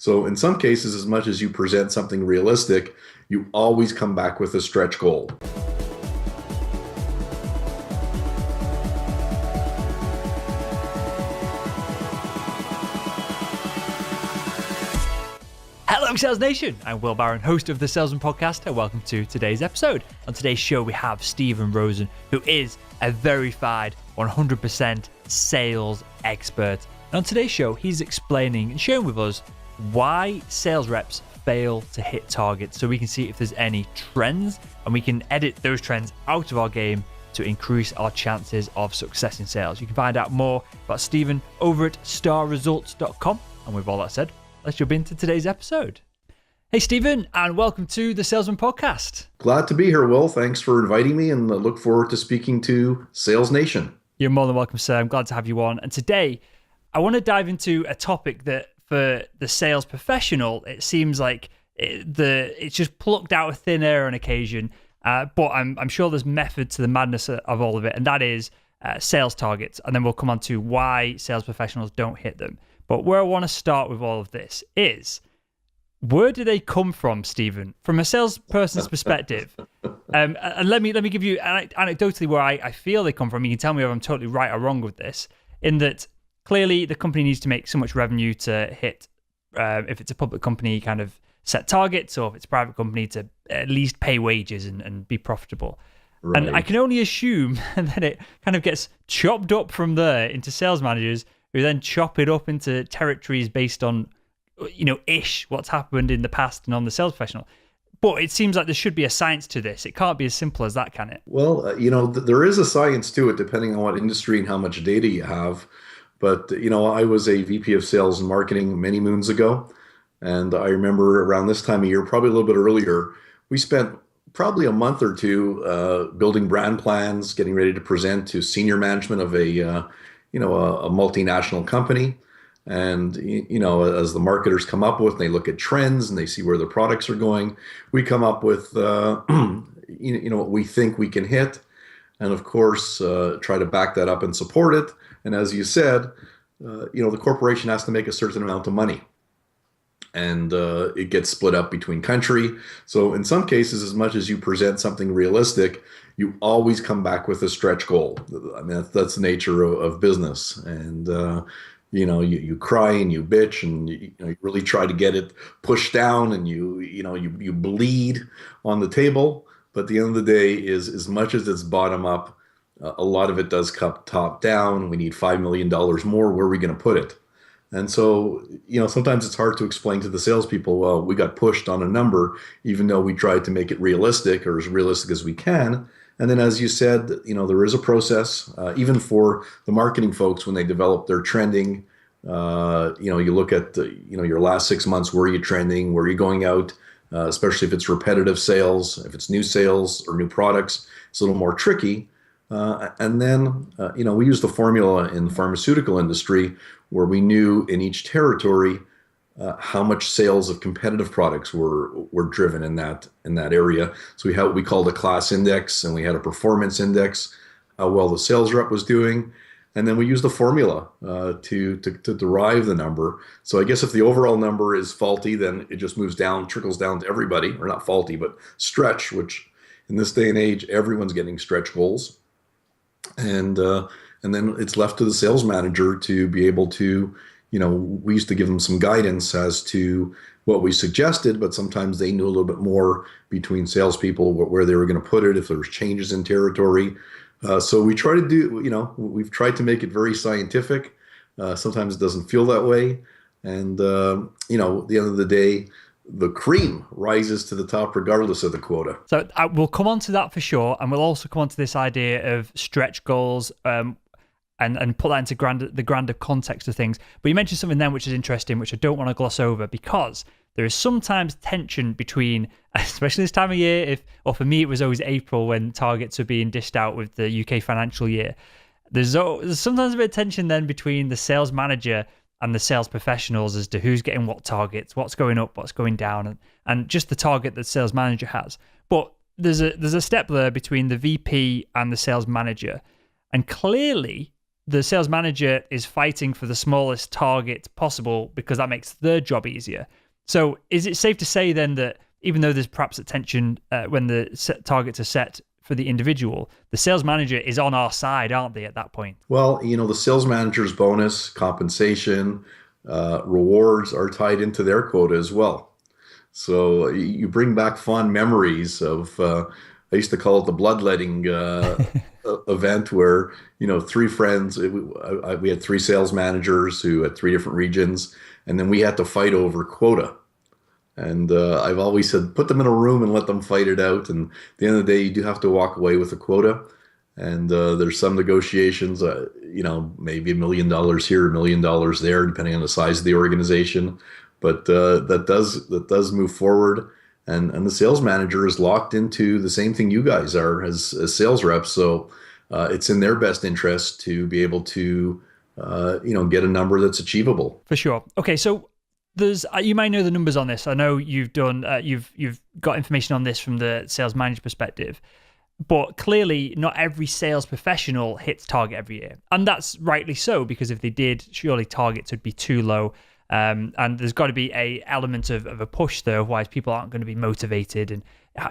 So in some cases, as much as you present something realistic, you always come back with a stretch goal. Hello, Sales Nation. I'm Will Barron, host of the Salesman podcast, and welcome to today's episode. On today's show, we have Stephen Rosen, who is a verified 100% sales expert. And on today's show, he's explaining and sharing with us why sales reps fail to hit targets, so we can see if there's any trends, and we can edit those trends out of our game to increase our chances of success in sales. You can find out more about Stephen over at starresults.com. And with all that said, let's jump into today's episode. Hey, Stephen, and welcome to the Salesman podcast. Glad to be here, Will. Thanks for inviting me, and I look forward to speaking to Sales Nation. You're more than welcome, sir. I'm glad to have you on. And today, I want to dive into a topic that for the sales professional, it seems like it's just plucked out of thin air on occasion, but I'm sure there's method to the madness of all of it, and that is sales targets. And then we'll come on to why sales professionals don't hit them. But where I want to start with all of this is, where do they come from, Stephen? From a salesperson's perspective, and let me give you anecdotally where I feel they come from. You can tell me if I'm totally right or wrong with this, in that clearly the company needs to make so much revenue to hit, if it's a public company, kind of set targets, or if it's a private company, to at least pay wages and be profitable. Right. And I can only assume that it kind of gets chopped up from there into sales managers, who then chop it up into territories based on, what's happened in the past and on the sales professional. But it seems like there should be a science to this. It can't be as simple as that, can it? Well, there is a science to it, depending on what industry and how much data you have. But, I was a VP of sales and marketing many moons ago. And I remember around this time of year, probably a little bit earlier, we spent probably a month or two building brand plans, getting ready to present to senior management of a multinational company. And, as the marketers come up with, and they look at trends and they see where their products are going, we come up with, what we think we can hit. And of course, try to back that up and support it. And as you said, the corporation has to make a certain amount of money. And it gets split up between country. So in some cases, as much as you present something realistic, you always come back with a stretch goal. I mean, that's the nature of business. And, you cry and you bitch, and you really try to get it pushed down, and you bleed on the table. But at the end of the day, is as much as it's bottom up, a lot of it does come top down. We need $5 million more. Where are we going to put it? And so, sometimes it's hard to explain to the salespeople, well, we got pushed on a number, even though we tried to make it realistic, or as realistic as we can. And then, as you said, there is a process, even for the marketing folks, when they develop their trending. You look at, your last 6 months, where are you trending? Where are you going out? Especially if it's repetitive sales, if it's new sales or new products, it's a little more tricky. And then, we use the formula in the pharmaceutical industry, where we knew in each territory how much sales of competitive products were driven in that area. So we called a class index, and we had a performance index, how well the sales rep was doing, and then we used the formula to derive the number. So I guess if the overall number is faulty, then it just trickles down to everybody, or not faulty, but stretch, which in this day and age, everyone's getting stretch goals. And then it's left to the sales manager to be able to, we used to give them some guidance as to what we suggested, but sometimes they knew a little bit more between salespeople where they were going to put it, if there was changes in territory. So we try to do, we've tried to make it very scientific. Sometimes it doesn't feel that way. And, at the end of the day, the cream rises to the top regardless of the quota. So we'll come on to that for sure. And we'll also come on to this idea of stretch goals and put that into the grander context of things. But you mentioned something then which is interesting, which I don't want to gloss over, because there is sometimes tension between, especially this time of year, for me it was always April when targets are being dished out with the UK financial year. There's sometimes a bit of tension then between the sales manager and the sales professionals as to who's getting what targets, what's going up, what's going down, and just the target that the sales manager has. But there's a step there between the VP and the sales manager. And clearly, the sales manager is fighting for the smallest target possible because that makes their job easier. So is it safe to say then that even though there's perhaps a tension when the targets are set for the individual, the sales manager is on our side, aren't they, at that point? Well, the sales manager's bonus, compensation, rewards are tied into their quota as well. So you bring back fond memories of, I used to call it the bloodletting event where, three friends, we had three sales managers who had three different regions, and then we had to fight over quota. And I've always said, put them in a room and let them fight it out. And at the end of the day, you do have to walk away with a quota. And there's some negotiations, maybe $1 million here, $1 million there, depending on the size of the organization. But that does move forward. And the sales manager is locked into the same thing you guys are as sales reps. So it's in their best interest to be able to, get a number that's achievable. For sure. Okay, so you might know the numbers on this. I know you've done you've got information on this from the sales manager perspective, but clearly not every sales professional hits target every year, and that's rightly so, because if they did, surely targets would be too low. And there's got to be a element of a push there, otherwise people aren't going to be motivated, and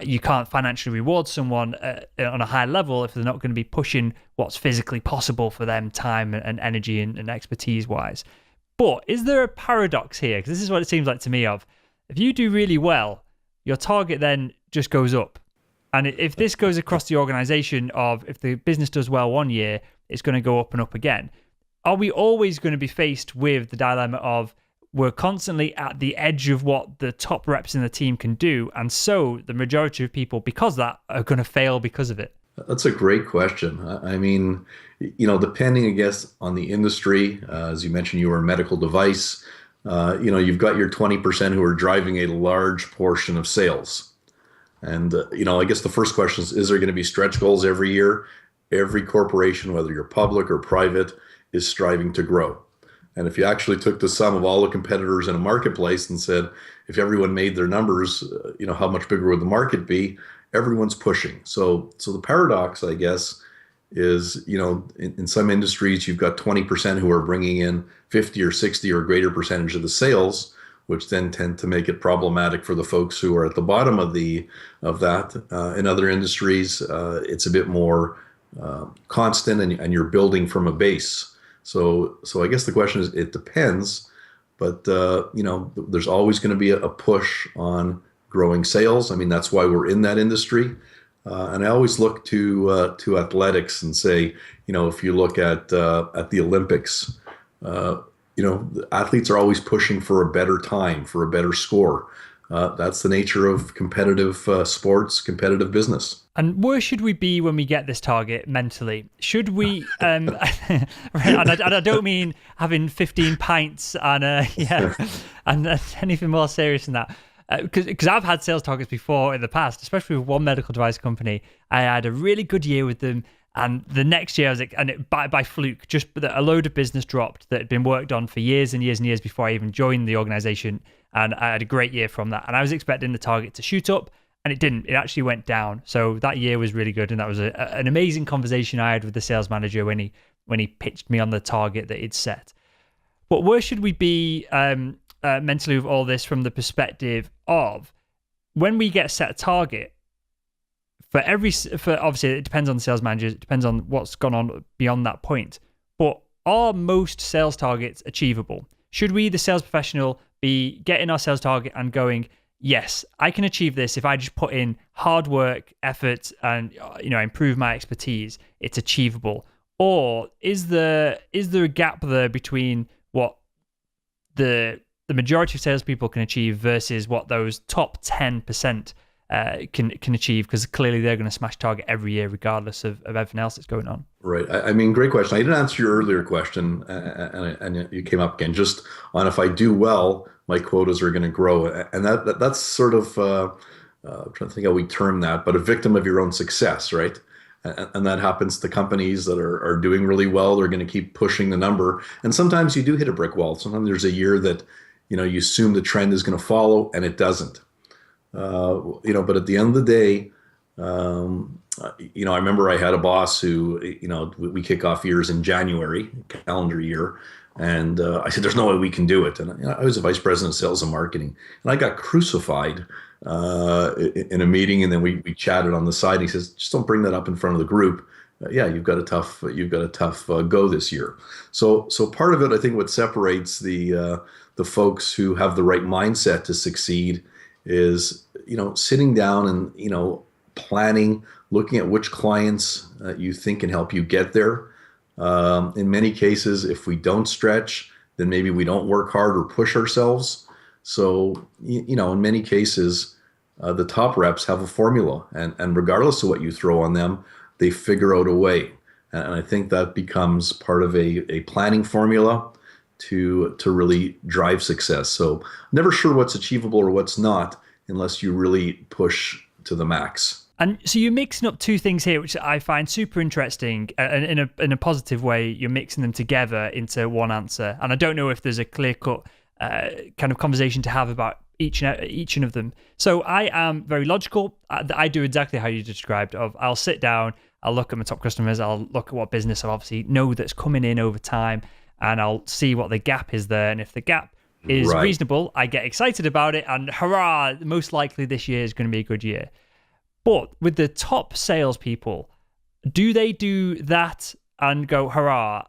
you can't financially reward someone on a high level if they're not going to be pushing what's physically possible for them, time and energy and expertise wise. But is there a paradox here? Because this is what it seems like to me of, if you do really well, your target then just goes up. And if this goes across the organization of, if the business does well one year, it's going to go up and up again. Are we always going to be faced with the dilemma of, we're constantly at the edge of what the top reps in the team can do, and so the majority of people, because of that, are going to fail because of it? That's a great question. I mean, depending, I guess, on the industry, as you mentioned, you were a medical device, you've got your 20% who are driving a large portion of sales. And, I guess the first question is there going to be stretch goals every year? Every corporation, whether you're public or private, is striving to grow. And if you actually took the sum of all the competitors in a marketplace and said, if everyone made their numbers, how much bigger would the market be? Everyone's pushing. So the paradox, I guess, is, in some industries, you've got 20% who are bringing in 50 or 60 or greater percentage of the sales, which then tend to make it problematic for the folks who are at the bottom of that. In other industries, it's a bit more constant, and you're building from a base. So I guess the question is, it depends, but there's always going to be a push on growing sales. I mean, that's why we're in that industry. And I always look to athletics and say, if you look at the Olympics, the athletes are always pushing for a better time, for a better score. That's the nature of competitive sports, competitive business. And where should we be when we get this target mentally? Should we, and I don't mean having 15 pints and and anything more serious than that. Because I've had sales targets before in the past, especially with one medical device company. I had a really good year with them, and the next year I was like, by fluke, just a load of business dropped that had been worked on for years and years and years before I even joined the organization, and I had a great year from that. And I was expecting the target to shoot up, and it didn't. It actually went down. So that year was really good, and that was an amazing conversation I had with the sales manager when he pitched me on the target that he'd set. But where should we be mentally with all this from the perspective of, when we get set a target, for obviously it depends on the sales managers, it depends on what's gone on beyond that point, but are most sales targets achievable? Should we, the sales professional, be getting our sales target and going, yes, I can achieve this if I just put in hard work, effort, and improve my expertise, it's achievable? Or is there a gap there between what the majority of salespeople can achieve versus what those top 10% can achieve? Because clearly they're going to smash target every year, regardless of everything else that's going on. Right. I mean, great question. I didn't answer your earlier question, and you came up again just on, if I do well, my quotas are going to grow, and that's sort of I'm trying to think how we term that, but a victim of your own success, right? And that happens to companies that are doing really well. They're going to keep pushing the number, and sometimes you do hit a brick wall. Sometimes there's a year that you assume the trend is going to follow, and it doesn't. But at the end of the day, I remember I had a boss who, we kick off years in January, calendar year. And I said, there's no way we can do it. And I was a vice president of sales and marketing. And I got crucified in a meeting. And then we chatted on the side. And he says, just don't bring that up in front of the group. Yeah, you've got a tough go this year. So part of it, I think, what separates the folks who have the right mindset to succeed is, sitting down and, planning, looking at which clients you think can help you get there. In many cases, if we don't stretch, then maybe we don't work hard or push ourselves. So, in many cases, the top reps have a formula, and regardless of what you throw on them, they figure out a way. And I think that becomes part of a planning formula to really drive success. So, never sure what's achievable or what's not unless you really push to the max. And so you're mixing up two things here, which I find super interesting. And in a positive way, you're mixing them together into one answer. And I don't know if there's a clear-cut kind of conversation to have about each of them. So I am very logical. I do exactly how you described. I'll sit down, I'll look at my top customers, I'll look at what business I obviously know that's coming in over time, and I'll see what the gap is there. And if the gap is reasonable, I get excited about it, and hurrah, most likely this year is going to be a good year. But with the top salespeople, do they do that and go, hurrah?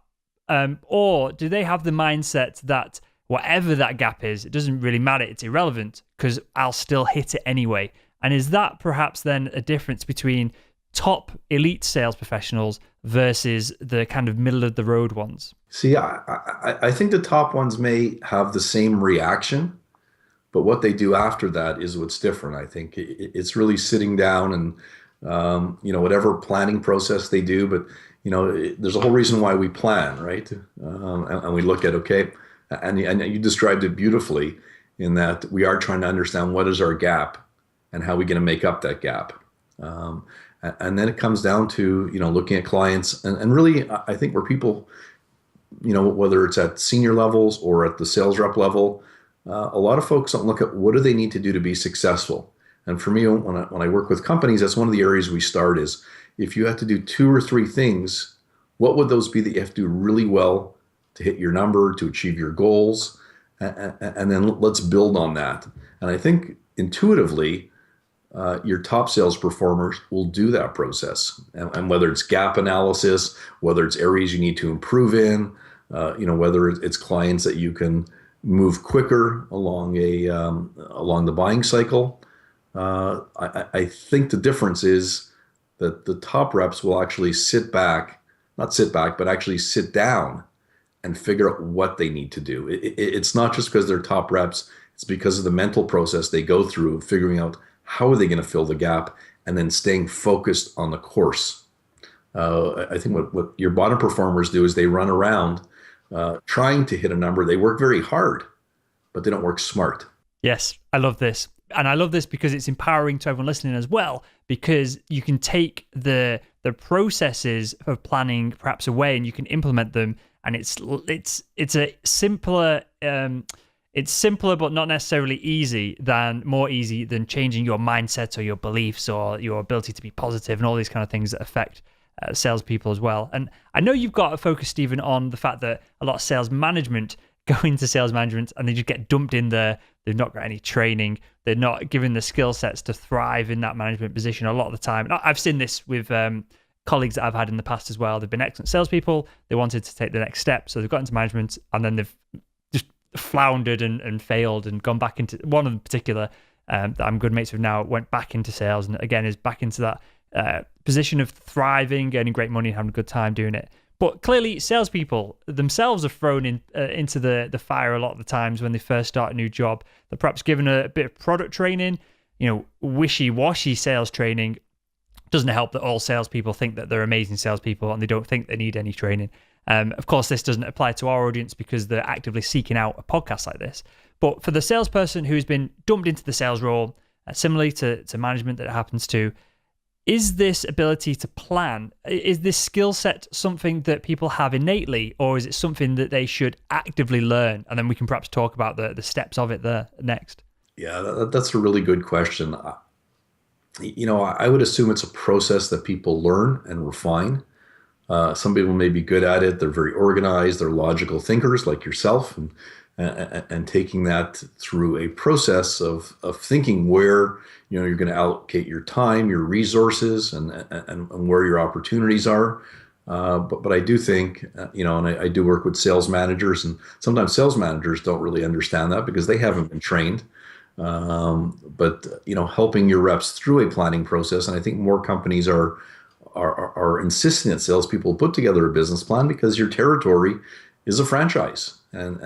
Or do they have the mindset that whatever that gap is, it doesn't really matter, it's irrelevant because I'll still hit it anyway? And is that perhaps then a difference between top elite sales professionals versus the kind of middle of the road ones? See, I think the top ones may have the same reaction, but what they do after that is what's different. I think it's really sitting down and, whatever planning process they do. But, there's a whole reason why we plan, right? And we look at, okay, and you described it beautifully in that we are trying to understand what is our gap and how are we going to make up that gap. And then it comes down to, looking at clients and really, I think where people, whether it's at senior levels or at the sales rep level, a lot of folks don't look at what do they need to do to be successful. And for me, when I work with companies, that's one of the areas we start is if you have to do 2 or 3 things, what would those be that you have to do really well to hit your number, to achieve your goals? And then let's build on that. And I think intuitively, your top sales performers will do that process. And whether it's gap analysis, whether it's areas you need to improve in, whether it's clients that you can move quicker along the buying cycle. I think the difference is that the top reps will actually but actually sit down and figure out what they need to do. It's not just because they're top reps, it's because of the mental process they go through, figuring out how are they going to fill the gap and then staying focused on the course. I think what your bottom performers do is they run around trying to hit a number. They work very hard, but they don't work smart. Yes, I love this. And I love this because it's empowering to everyone listening as well, because you can take the processes of planning perhaps away and you can implement them. And it's a simpler, it's simpler, but not necessarily more easy than changing your mindset or your beliefs or your ability to be positive and all these kind of things that affect salespeople as well. And I know you've got a focus, Stephen, on the fact that a lot of sales management go into sales management and they just get dumped in there. They've not got any training. They're not given the skill sets to thrive in that management position a lot of the time. And I've seen this with colleagues that I've had in the past as well. They've been excellent salespeople. They wanted to take the next step. So they've got into management and then they've just floundered and failed and gone back into one in particular that I'm good mates with now, went back into sales and again is back into that position of thriving, earning great money and having a good time doing it. But clearly, salespeople themselves are thrown into the fire a lot of the times when they first start a new job. They're perhaps given a bit of product training, wishy-washy sales training. Doesn't help that all salespeople think that they're amazing salespeople and they don't think they need any training. Of course, this doesn't apply to our audience because they're actively seeking out a podcast like this. But for the salesperson who's been dumped into the sales role, similarly to management that it happens to, is this ability to plan, is this skill set something that people have innately, or is it something that they should actively learn? And then we can perhaps talk about the steps of it there next. Yeah, that's a really good question. I would assume it's a process that people learn and refine. Some people may be good at it. They're very organized. They're logical thinkers like yourself, and taking that through a process of thinking where you're going to allocate your time, your resources, and where your opportunities are. But I do think, and I do work with sales managers, and sometimes sales managers don't really understand that because they haven't been trained. But helping your reps through a planning process, and I think more companies are insisting that salespeople put together a business plan because your territory is a franchise, and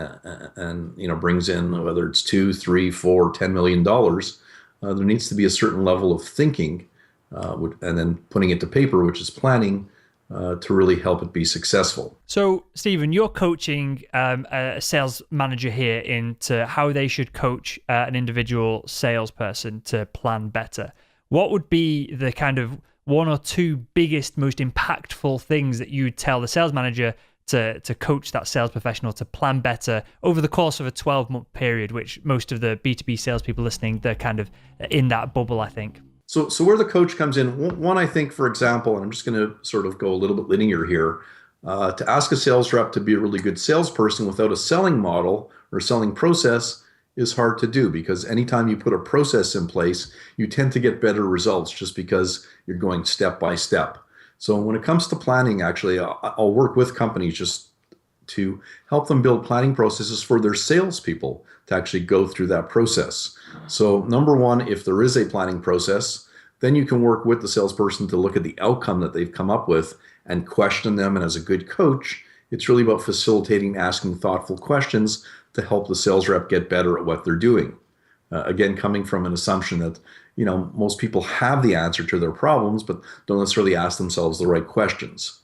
brings in, whether it's two, three, four, $10 million. There needs to be a certain level of thinking, and then putting it to paper, which is planning, to really help it be successful. So, Stephen, you're coaching a sales manager here into how they should coach an individual salesperson to plan better. What would be the kind of one or two biggest, most impactful things that you'd tell the sales manager to coach that sales professional to plan better over the course of a 12-month period, which most of the B2B salespeople listening, they're kind of in that bubble, I think. So where the coach comes in, one, I think, for example, and I'm just going to sort of go a little bit linear here, to ask a sales rep to be a really good salesperson without a selling model or selling process is hard to do, because anytime you put a process in place, you tend to get better results just because you're going step by step. So when it comes to planning, actually, I'll work with companies just to help them build planning processes for their salespeople to actually go through that process. So number one, if there is a planning process, then you can work with the salesperson to look at the outcome that they've come up with and question them. And as a good coach, it's really about facilitating, asking thoughtful questions to help the sales rep get better at what they're doing. Again, coming from an assumption that most people have the answer to their problems, but don't necessarily ask themselves the right questions.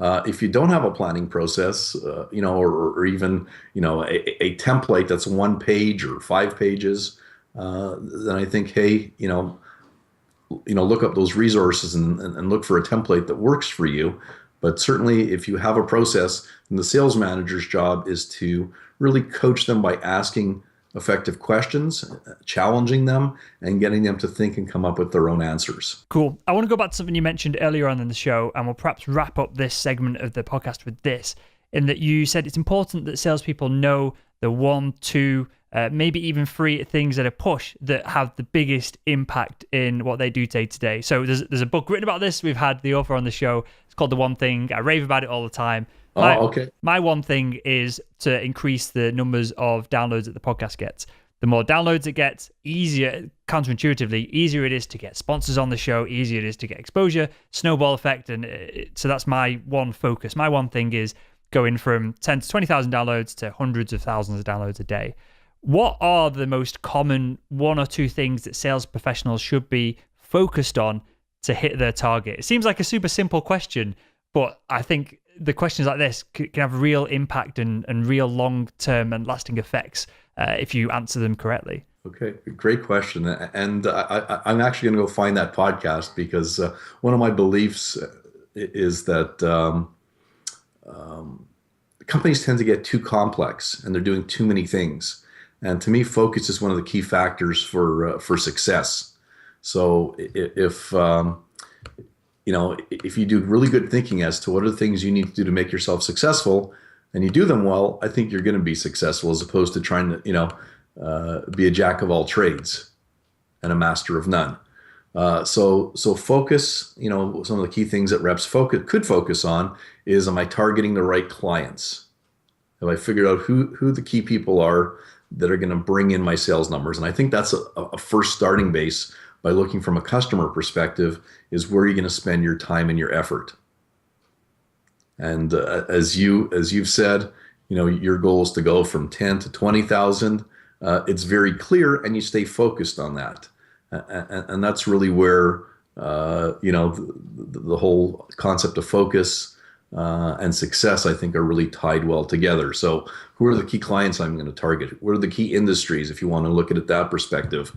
If you don't have a planning process, or even a template that's 1 page or 5 pages, then I think, hey, look up those resources and look for a template that works for you. But certainly, if you have a process, then the sales manager's job is to really coach them by asking effective questions, challenging them, and getting them to think and come up with their own answers. Cool. I want to go back to something you mentioned earlier on in the show, and we'll perhaps wrap up this segment of the podcast with this, in that you said it's important that salespeople know the 1, 2, maybe even 3 things that are push that have the biggest impact in what they do day to day. So there's a book written about this. We've had the author on the show. It's called The One Thing. I rave about it all the time. Okay. My one thing is to increase the numbers of downloads that the podcast gets. The more downloads it gets, easier, counterintuitively, easier it is to get sponsors on the show, easier it is to get exposure, snowball effect. And so that's my one focus. My one thing is going from 10 to 20,000 downloads to hundreds of thousands of downloads a day. What are the most common 1 or 2 things that sales professionals should be focused on to hit their target? It seems like a super simple question, but I think the questions like this can have real impact and real long-term and lasting effects if you answer them correctly. Okay, great question. And I'm actually going to go find that podcast, because one of my beliefs is that companies tend to get too complex and they're doing too many things. And to me, focus is one of the key factors for success. So if you do really good thinking as to what are the things you need to do to make yourself successful, and you do them well, I think you're going to be successful, as opposed to trying to, be a jack of all trades and a master of none. So focus, some of the key things that reps could focus on is, am I targeting the right clients? Have I figured out who the key people are that are going to bring in my sales numbers? And I think that's a first starting base, by looking from a customer perspective, is where you're going to spend your time and your effort. And as you've said, your goal is to go from 10 to 20,000. It's very clear, and you stay focused on that. And that's really where, the whole concept of focus and success, I think, are really tied well together. So who are the key clients I'm going to target? What are the key industries, if you want to look at it that perspective?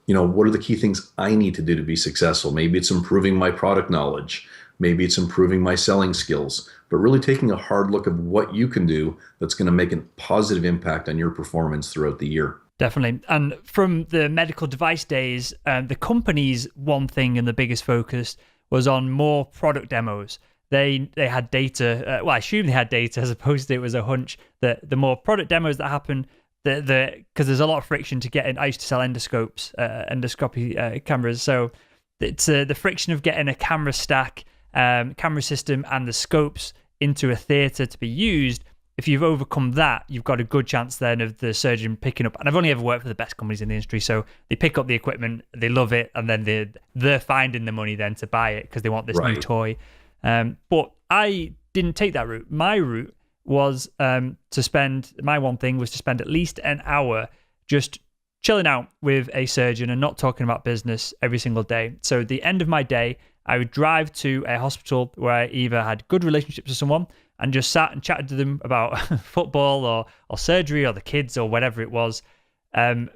What are the key things I need to do to be successful? Maybe it's improving my product knowledge. Maybe it's improving my selling skills, but really taking a hard look at what you can do that's going to make a positive impact on your performance throughout the year. Definitely. And from the medical device days, the company's one thing and the biggest focus was on more product demos. They had data. Well, I assume they had data as opposed to it was a hunch that the more product demos that happen, because there's a lot of friction to get in. I used to sell endoscopes, endoscopy cameras, so it's the friction of getting a camera stack, camera system, and the scopes into a theatre to be used. If you've overcome that, you've got a good chance then of the surgeon picking up. And I've only ever worked for the best companies in the industry, so they pick up the equipment, they love it, and then they're finding the money then to buy it because they want this new toy. But I didn't take that route. My route was my one thing was to spend at least an hour just chilling out with a surgeon and not talking about business every single day. So at the end of my day, I would drive to a hospital where I either had good relationships with someone and just sat and chatted to them about football or surgery or the kids or whatever it was.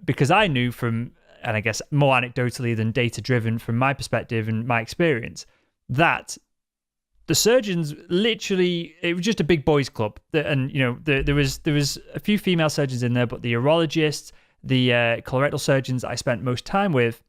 Because I knew from, and I guess more anecdotally than data driven from my perspective and my experience, that the surgeons literally, it was just a big boys club. And, there was a few female surgeons in there, but the urologists, the colorectal surgeons I spent most time with,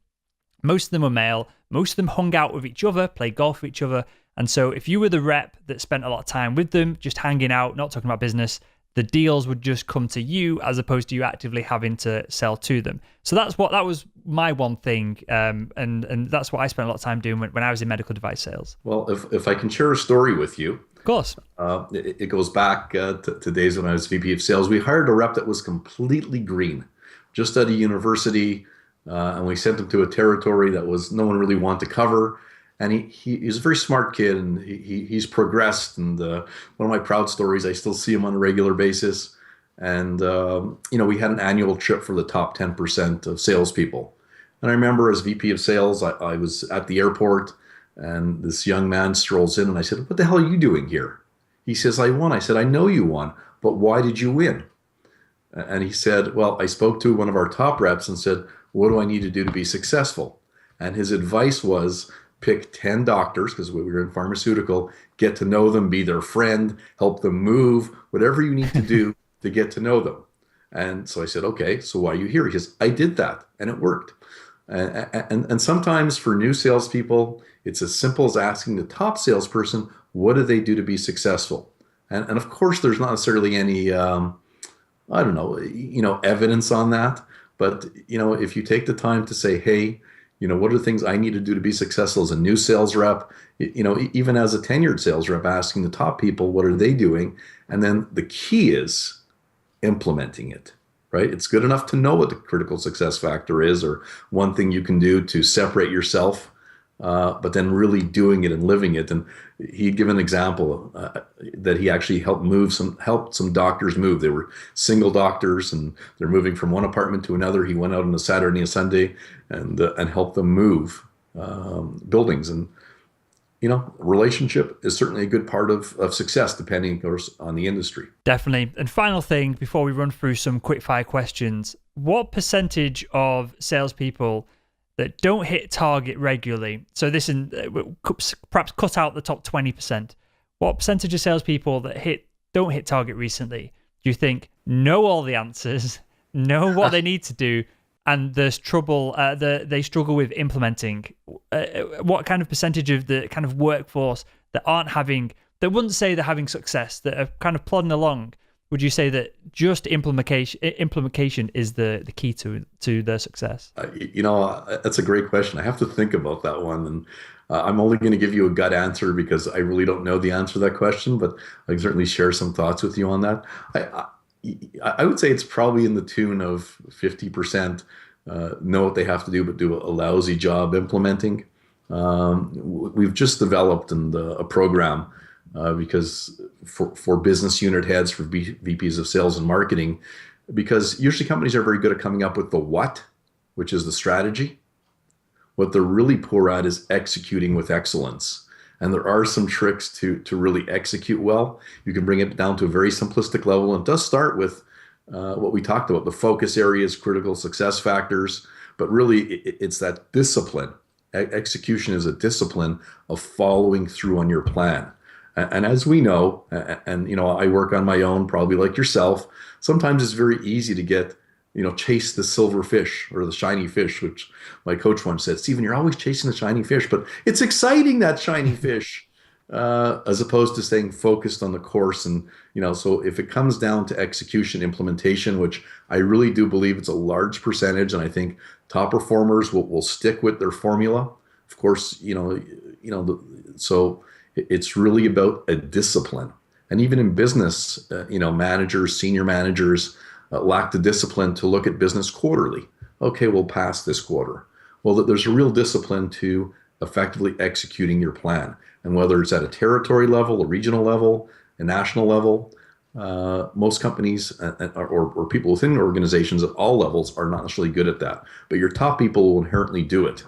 most of them were male. Most of them hung out with each other, played golf with each other. And so if you were the rep that spent a lot of time with them, just hanging out, not talking about business, the deals would just come to you as opposed to you actively having to sell to them. So that was my one thing. And that's what I spent a lot of time doing when I was in medical device sales. Well, if I can share a story with you. Of course. It goes back to days when I was VP of sales. We hired a rep that was completely green, just out of university. And we sent him to a territory that was no one really wanted to cover. And he's a very smart kid, and he's progressed. And one of my proud stories, I still see him on a regular basis. And we had an annual trip for the top 10% of salespeople. And I remember as VP of sales, I was at the airport, and this young man strolls in, and I said, "What the hell are you doing here?" He says, "I won." I said, "I know you won, but why did you win?" And he said, "Well, I spoke to one of our top reps and said, what do I need to do to be successful?" And his advice was pick 10 doctors, because we were in pharmaceutical, get to know them, be their friend, help them move, whatever you need to do to get to know them. And so I said, "Okay, so why are you here?" He says, "I did that and it worked." And sometimes for new salespeople, it's as simple as asking the top salesperson, what do they do to be successful? And of course, there's not necessarily any, evidence on that. But, if you take the time to say, hey, what are the things I need to do to be successful as a new sales rep? Even as a tenured sales rep, asking the top people, what are they doing? And then the key is implementing it, right? It's good enough to know what the critical success factor is or one thing you can do to separate yourself, but then really doing it and living it. And he'd give an example that he actually helped some doctors move. They were single doctors and they're moving from one apartment to another. He went out on a Saturday and a Sunday and helped them move buildings. And relationship is certainly a good part of success, depending, of course, on the industry. Definitely. And final thing before we run through some quick fire questions: what percentage of salespeople that don't hit target regularly, so this perhaps cut out the top 20%, what percentage of salespeople that don't hit target recently do you think know all the answers, know what they need to do, and there's trouble, they struggle with implementing? What kind of percentage of the kind of workforce that wouldn't say they're having success, that are kind of plodding along, would you say that just implementation is the key to their success? That's a great question. I have to think about that one. And I'm only going to give you a gut answer because I really don't know the answer to that question, but I can certainly share some thoughts with you on that. I would say it's probably in the tune of 50% know what they have to do, but do a lousy job implementing. We've just developed a program because for business unit heads, for VPs of sales and marketing, because usually companies are very good at coming up with the what, which is the strategy. What they're really poor at is executing with excellence. And there are some tricks to really execute well. You can bring it down to a very simplistic level. And it does start with what we talked about, the focus areas, critical success factors, but really it's that discipline. Execution is a discipline of following through on your plan. And as we know, and I work on my own, probably like yourself, sometimes it's very easy to get chase the silver fish or the shiny fish, which my coach once said, Stephen, you're always chasing the shiny fish, but it's exciting, that shiny fish, as opposed to staying focused on the course. And, so if it comes down to execution, implementation, which I really do believe it's a large percentage, and I think top performers will stick with their formula. Of course, so it's really about a discipline. And even in business, managers, senior managers, lack the discipline to look at business quarterly. Okay, we'll pass this quarter. Well, there's a real discipline to effectively executing your plan. And whether it's at a territory level, a regional level, a national level, most companies or people within organizations at all levels are not necessarily good at that. But your top people will inherently do it.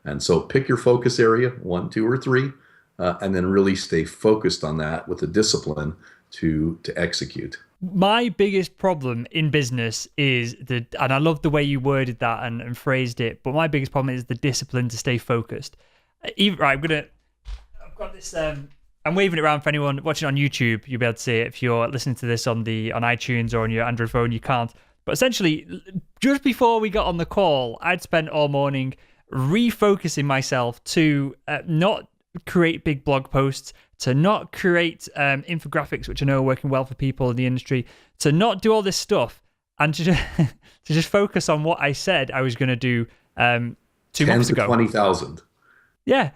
And so pick your focus area, 1, 2, or 3, and then really stay focused on that with a discipline to execute. My biggest problem in business is and I love the way you worded that and phrased it, but my biggest problem is the discipline to stay focused. I've got this, I'm waving it around for anyone watching on YouTube. You'll be able to see it. If you're listening to this on iTunes or on your Android phone, you can't. But essentially, just before we got on the call, I'd spent all morning refocusing myself to not create big blog posts, to not create infographics, which I know are working well for people in the industry, to not do all this stuff, and to just focus on what I said I was going to do 2 months ago. 20,000. Yeah,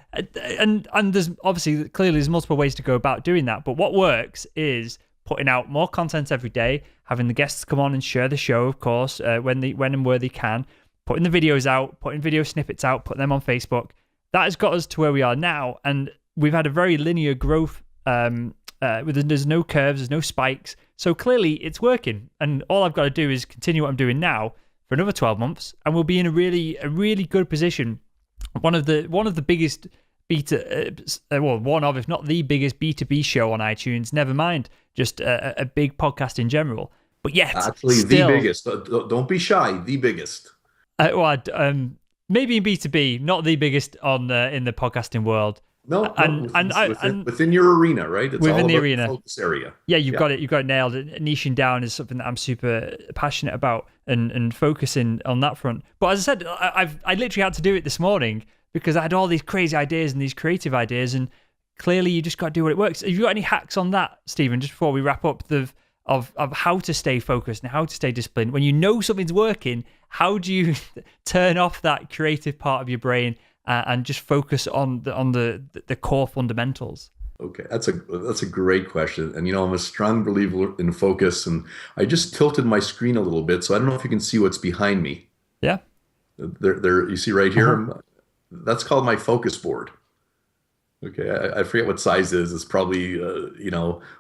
and there's obviously clearly there's multiple ways to go about doing that, but what works is putting out more content every day, having the guests come on and share the show, of course, when and where they can, putting the videos out, putting video snippets out, putting them on Facebook. That has got us to where we are now, and we've had a very linear growth. There's no curves, there's no spikes, so clearly it's working. And all I've got to do is continue what I'm doing now for another 12 months, and we'll be in a really good position. One of the biggest one of, if not the biggest B2B show on iTunes. Never mind just a big podcast in general. But yet, actually, still, the biggest. Don't be shy. The biggest. Maybe in B2B, not the biggest on in the podcasting world. No, within your arena, right? It's within all the about arena, the focus area. Yeah, you've got it nailed. Niching down is something that I'm super passionate about, and focusing on that front. But as I said, I literally had to do it this morning because I had all these crazy ideas and these creative ideas, and clearly you just got to do what it works. Have you got any hacks on that, Stephen? Just before we wrap up, of how to stay focused and how to stay disciplined when you know something's working. How do you turn off that creative part of your brain and just focus on the core fundamentals? Okay, that's a great question. And I'm a strong believer in focus, and I just tilted my screen a little bit, so I don't know if you can see what's behind me. Yeah. There you see right here. That's called my focus board. Okay, I forget what size it is. It's probably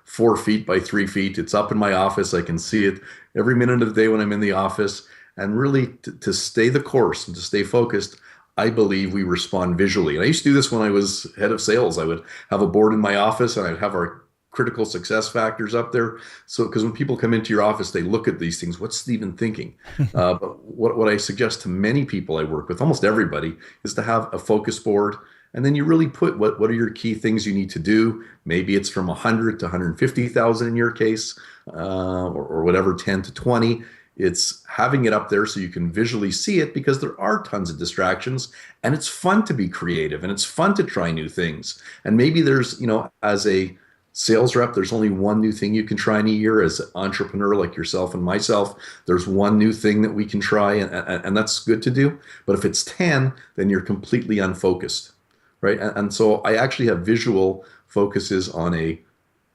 4 feet by 3 feet. It's up in my office. I can see it every minute of the day when I'm in the office. And really, to stay the course and to stay focused, I believe we respond visually. And I used to do this when I was head of sales. I would have a board in my office, and I'd have our critical success factors up there. So, because when people come into your office, they look at these things. What's Stephen thinking? But what I suggest to many people I work with, almost everybody, is to have a focus board. And then you really put what are your key things you need to do. Maybe it's from 100 to 150,000 in your case, or whatever, 10 to 20. It's having it up there so you can visually see it, because there are tons of distractions, and it's fun to be creative, and it's fun to try new things. And maybe there's, as a sales rep, there's only one new thing you can try in a year. As an entrepreneur like yourself and myself, there's one new thing that we can try, and that's good to do. But if it's 10, then you're completely unfocused, right? And so I actually have visual focuses on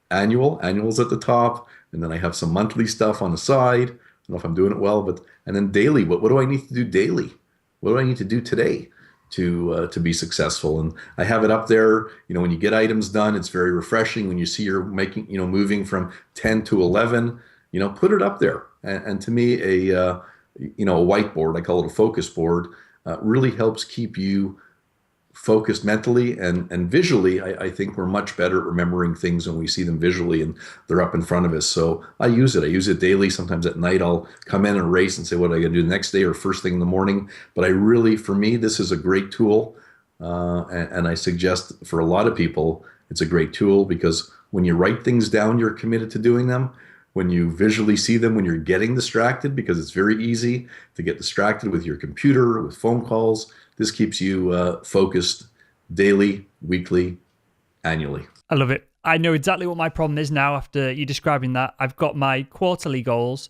annuals at the top, and then I have some monthly stuff on the side. I don't know if I'm doing it well, and then daily, what do I need to do daily? What do I need to do today to be successful? And I have it up there. When you get items done, it's very refreshing. When you see you're making, moving from 10 to 11, put it up there. And to me, a whiteboard, I call it a focus board, really helps keep you focused mentally and visually. I think we're much better at remembering things when we see them visually and they're up in front of us. So I use it daily. Sometimes at night I'll come in and race and say, what am I going to do the next day or first thing in the morning? But for me, this is a great tool. And I suggest for a lot of people, it's a great tool, because when you write things down, you're committed to doing them. when you visually see them, when you're getting distracted, because it's very easy to get distracted with your computer, with phone calls. This keeps you focused daily, weekly, annually. I love it. I know exactly what my problem is now after you describing that. I've got my quarterly goals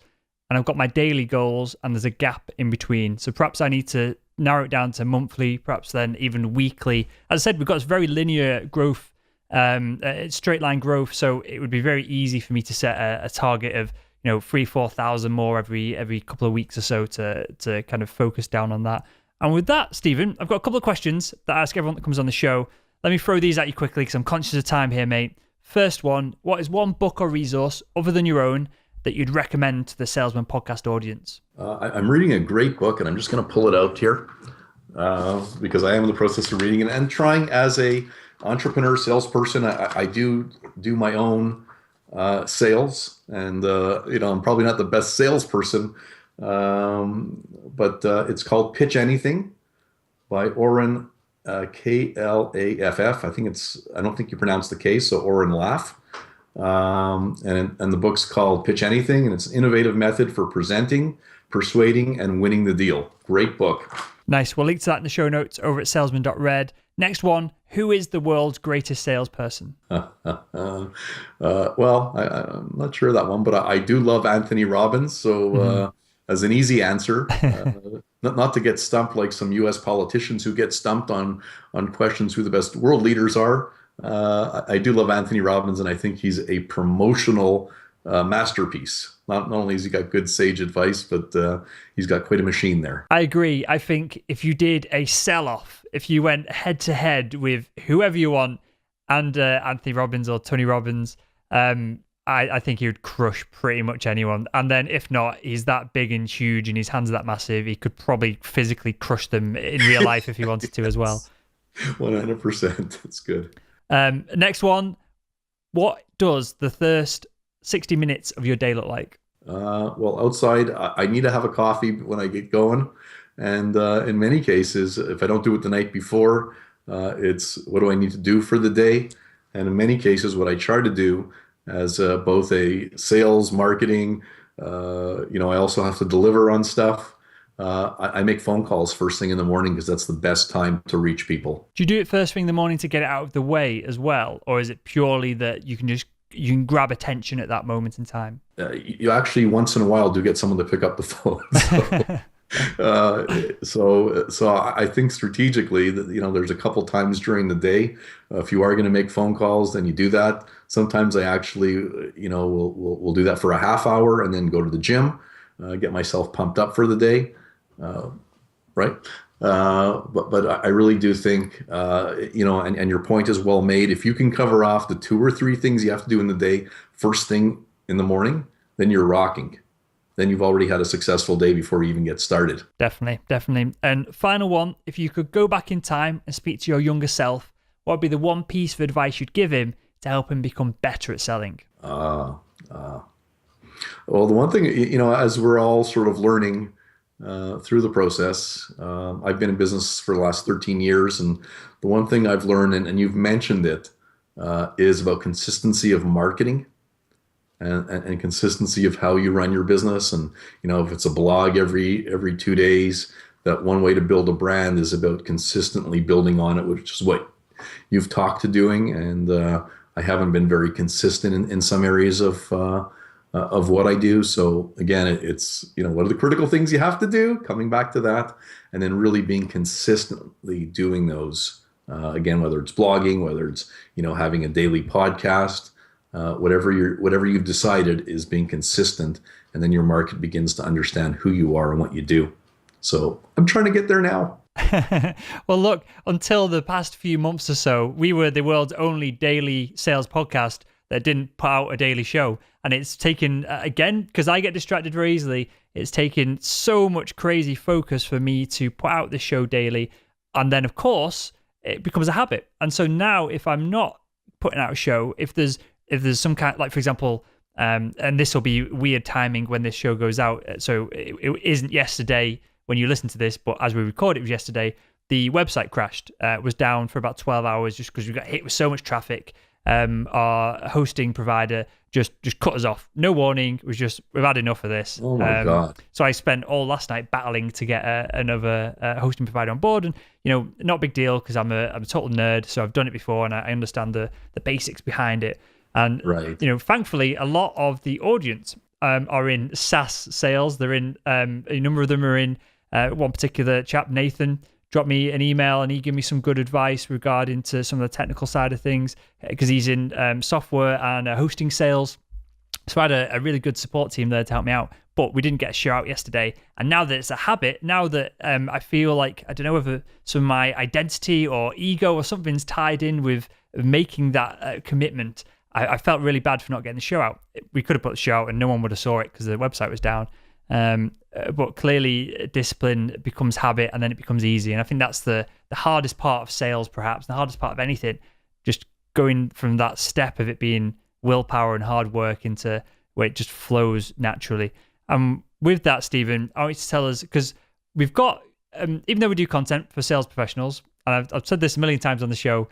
and I've got my daily goals, and there's a gap in between. So perhaps I need to narrow it down to monthly, perhaps then even weekly. As I said, we've got this very linear growth, straight line growth. So it would be very easy for me to set a target of 3,000-4,000 more every couple of weeks or so to kind of focus down on that. And with that, Stephen, I've got a couple of questions that I ask everyone that comes on the show. Let me throw these at you quickly because I'm conscious of time here, mate. First one, what is one book or resource other than your own that you'd recommend to the Salesman podcast audience? I'm reading a great book, and I'm just going to pull it out here because I am in the process of reading it and trying as a entrepreneur, salesperson. I do my own sales, and I'm probably not the best salesperson, but it's called Pitch Anything by Oren Klaff. I don't think you pronounce the K, so Oren Laff. And the book's called Pitch Anything, and it's an innovative method for presenting, persuading, and winning the deal. Great book. Nice. We'll link to that in the show notes over at salesman.red. Next one, who is the world's greatest salesperson? I'm not sure of that one, but I do love Anthony Robbins. So as an easy answer, not to get stumped like some U.S. politicians who get stumped on questions who the best world leaders are. I do love Anthony Robbins, and I think he's a promotional masterpiece. Not only has he got good sage advice, but he's got quite a machine there. I agree. I think if you did a sell-off, if you went head-to-head with whoever you want and Anthony Robbins or Tony Robbins, I think he would crush pretty much anyone. And then if not, he's that big and huge and his hands are that massive, he could probably physically crush them in real life if he wanted to as well. 100%. That's good. Next one, what does the first 60 minutes of your day look like? Well, outside, I need to have a coffee when I get going. And in many cases, if I don't do it the night before, it's what do I need to do for the day? And in many cases, what I try to do as both a sales, marketing, I also have to deliver on stuff. I make phone calls first thing in the morning because that's the best time to reach people. Do you do it first thing in the morning to get it out of the way as well? Or is it purely that you can grab attention at that moment in time? You actually once in a while do get someone to pick up the phone. So I think strategically that, there's a couple times during the day, if you are going to make phone calls, then you do that. Sometimes I actually, will do that for a half hour and then go to the gym, get myself pumped up for the day. Right. But I really do think, and your point is well made. If you can cover off the 2 or 3 things you have to do in the day, first thing in the morning, then you're rocking. Then you've already had a successful day before you even get started. Definitely. And final one, if you could go back in time and speak to your younger self, what would be the one piece of advice you'd give him to help him become better at selling? Well, the one thing, as we're all sort of learning through the process, I've been in business for the last 13 years. And the one thing I've learned, and you've mentioned it, is about consistency of marketing. And consistency of how you run your business. And, if it's a blog every 2 days, that one way to build a brand is about consistently building on it, which is what you've talked to doing. And I haven't been very consistent in some areas of what I do. So again, it's, what are the critical things you have to do? Coming back to that, and then really being consistently doing those. Again, whether it's blogging, whether it's, having a daily podcast, whatever you've decided is being consistent, and then your market begins to understand who you are and what you do. So I'm trying to get there now. Well, look, until the past few months or so, we were the world's only daily sales podcast that didn't put out a daily show. And it's taken, again, because I get distracted very easily, it's taken so much crazy focus for me to put out the show daily. And then, of course, it becomes a habit. And so now if I'm not putting out a show, if there's some kind, like, for example, and this will be weird timing when this show goes out. So it isn't yesterday when you listen to this, but as we record, it was yesterday. The website crashed, was down for about 12 hours just because we got hit with so much traffic. our hosting provider just cut us off. No warning. It was just, we've had enough of this. Oh my God. So I spent all last night battling to get another hosting provider on board, and not a big deal because I'm a total nerd, so I've done it before and I understand the basics behind it. And Right. thankfully, a lot of the audience are in SaaS sales. They're in a number of them are in one particular chap, Nathan, dropped me an email and he gave me some good advice regarding to some of the technical side of things because he's in software and hosting sales. So I had a really good support team there to help me out, but we didn't get a show out yesterday. And now that it's a habit, now that I feel like, I don't know whether some of my identity or ego or something's tied in with making that commitment, I felt really bad for not getting the show out. We could have put the show out and no one would have saw it because the website was down. But clearly discipline becomes habit and then it becomes easy. And I think that's the hardest part of sales, perhaps, the hardest part of anything, just going from that step of it being willpower and hard work into where it just flows naturally. With that, Stephen, I want you to tell us, because we've got, even though we do content for sales professionals, and I've said this a million times on the show,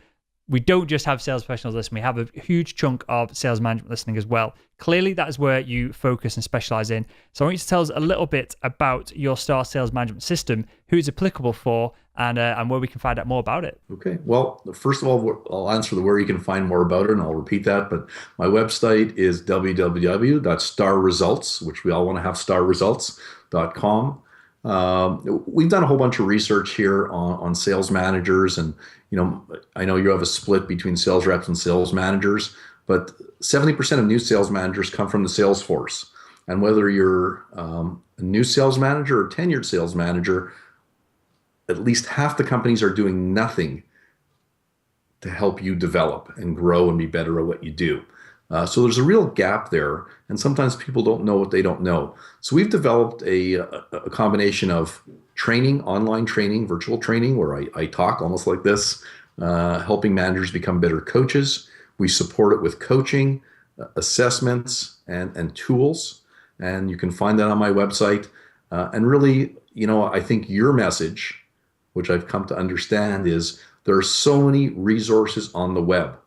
we don't just have sales professionals listening. We have a huge chunk of sales management listening as well. Clearly, that is where you focus and specialize in. So I want you to tell us a little bit about your STAR sales management system, who it's applicable for, and where we can find out more about it. Okay. Well, first of all, I'll answer where you can find more about it, and I'll repeat that. But my website is www.starresults, which we all want to have starresults.com. We've done a whole bunch of research here on sales managers, and I know you have a split between sales reps and sales managers, but 70% of new sales managers come from the sales force. And whether you're a new sales manager or tenured sales manager, at least half the companies are doing nothing to help you develop and grow and be better at what you do. So there's a real gap there, and sometimes people don't know what they don't know. So we've developed a combination of training, online training, virtual training, where I talk almost like this, helping managers become better coaches. We support it with coaching, assessments, and tools, and you can find that on my website. And really, I think your message, which I've come to understand, is there are so many resources on the web.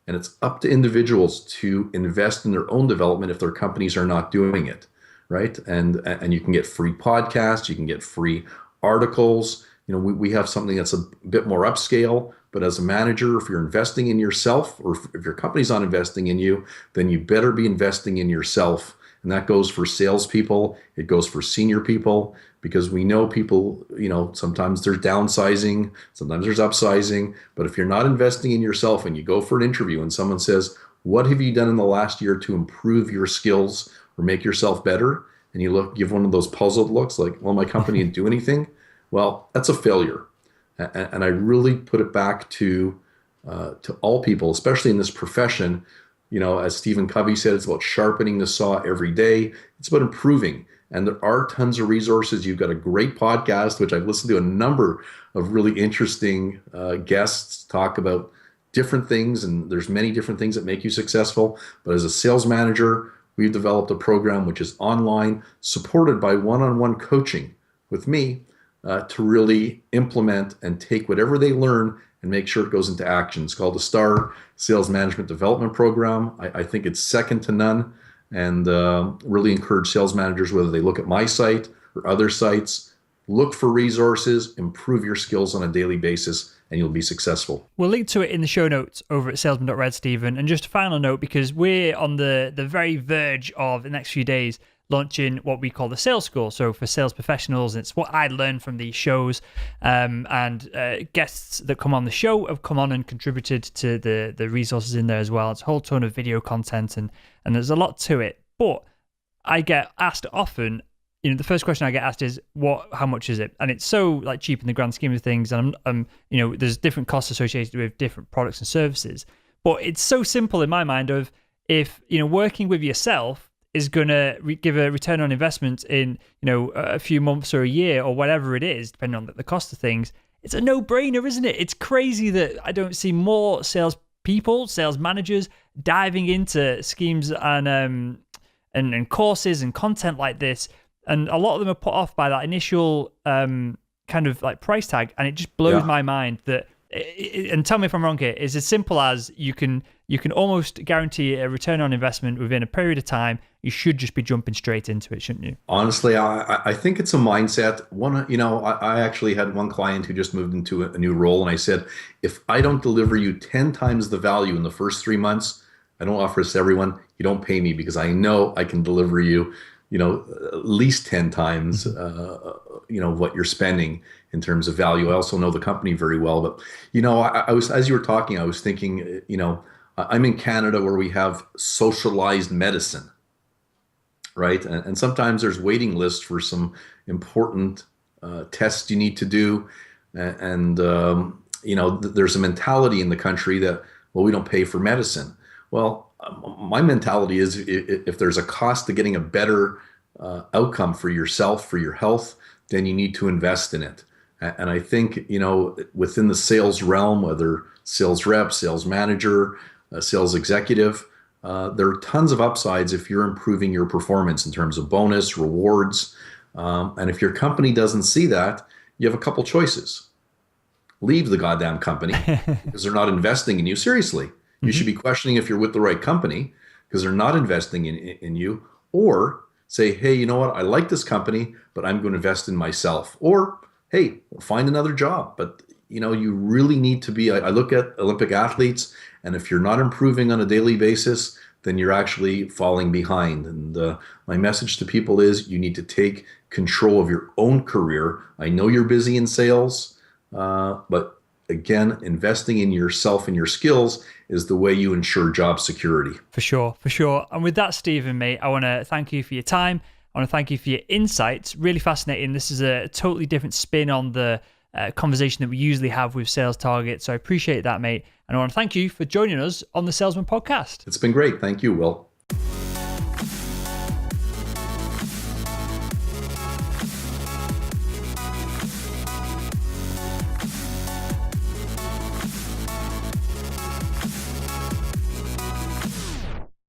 And it's up to individuals to invest in their own development if their companies are not doing it, right? And you can get free podcasts, you can get free articles. We have something that's a bit more upscale, but as a manager, if you're investing in yourself, or if your company's not investing in you, then you better be investing in yourself. And that goes for salespeople, it goes for senior people, because we know people, sometimes there's downsizing, sometimes there's upsizing. But if you're not investing in yourself and you go for an interview and someone says, what have you done in the last year to improve your skills or make yourself better? And you give one of those puzzled looks like, well, my company didn't do anything. Well, that's a failure. And I really put it back to all people, especially in this profession. As Stephen Covey said, it's about sharpening the saw every day. It's about improving. And there are tons of resources. You've got a great podcast, which I've listened to a number of really interesting guests talk about different things. And there's many different things that make you successful. But as a sales manager, we've developed a program which is online, supported by one-on-one coaching with me to really implement and take whatever they learn and make sure it goes into action. It's called the STAR Sales Management Development Program. I think it's second to none, and really encourage sales managers, whether they look at my site or other sites, look for resources, improve your skills on a daily basis, and you'll be successful. We'll link to it in the show notes over at salesman.red, Stephen. And just a final note, because we're on the very verge of the next few days launching what we call the sales school. So for sales professionals, it's what I learned from these shows, and guests that come on the show have come on and contributed to the resources in there as well. It's a whole ton of video content, and there's a lot to it. But I get asked often, the first question I get asked is, how much is it? And it's so cheap in the grand scheme of things. And there's different costs associated with different products and services, but it's so simple in my mind of, if, working with yourself is going to give a return on investment in, a few months or a year or whatever it is, depending on the cost of things, it's a no-brainer, isn't it? It's crazy that I don't see more sales people, sales managers diving into schemes and courses and content like this. And a lot of them are put off by that initial kind of price tag. And it just blows my mind that and tell me if I'm wrong here, is as simple as you can almost guarantee a return on investment within a period of time. You should just be jumping straight into it, shouldn't you? Honestly, I think it's a mindset. I actually had one client who just moved into a new role, and I said, if I don't deliver you 10 times the value in the first 3 months, I don't offer this to everyone. You don't pay me because I know I can deliver you, at least 10 times, what you're spending in terms of value. I also know the company very well, but, I was, as you were talking, I was thinking, I'm in Canada where we have socialized medicine, right? And sometimes there's waiting lists for some important tests you need to do. There's a mentality in the country that, well, we don't pay for medicine. Well, my mentality is if there's a cost to getting a better outcome for yourself, for your health, then you need to invest in it. And I think, within the sales realm, whether sales rep, sales manager, sales executive, there are tons of upsides if you're improving your performance in terms of bonus, rewards. And if your company doesn't see that, you have a couple choices. Leave the goddamn company because they're not investing in you. Seriously, you should be questioning if you're with the right company because they're not investing in you. Or say, hey, you know what? I like this company, but I'm going to invest in myself. Or, hey, find another job. But you really need to be. I look at Olympic athletes, and if you're not improving on a daily basis, then you're actually falling behind. And my message to people is you need to take control of your own career. I know you're busy in sales, but again, investing in yourself and your skills is the way you ensure job security. For sure, for sure. And with that, Stephen, mate, I want to thank you for your time. I want to thank you for your insights. Really fascinating. This is a totally different spin on the conversation that we usually have with sales targets. So I appreciate that, mate. And I want to thank you for joining us on the Salesman podcast. It's been great. Thank you, Will.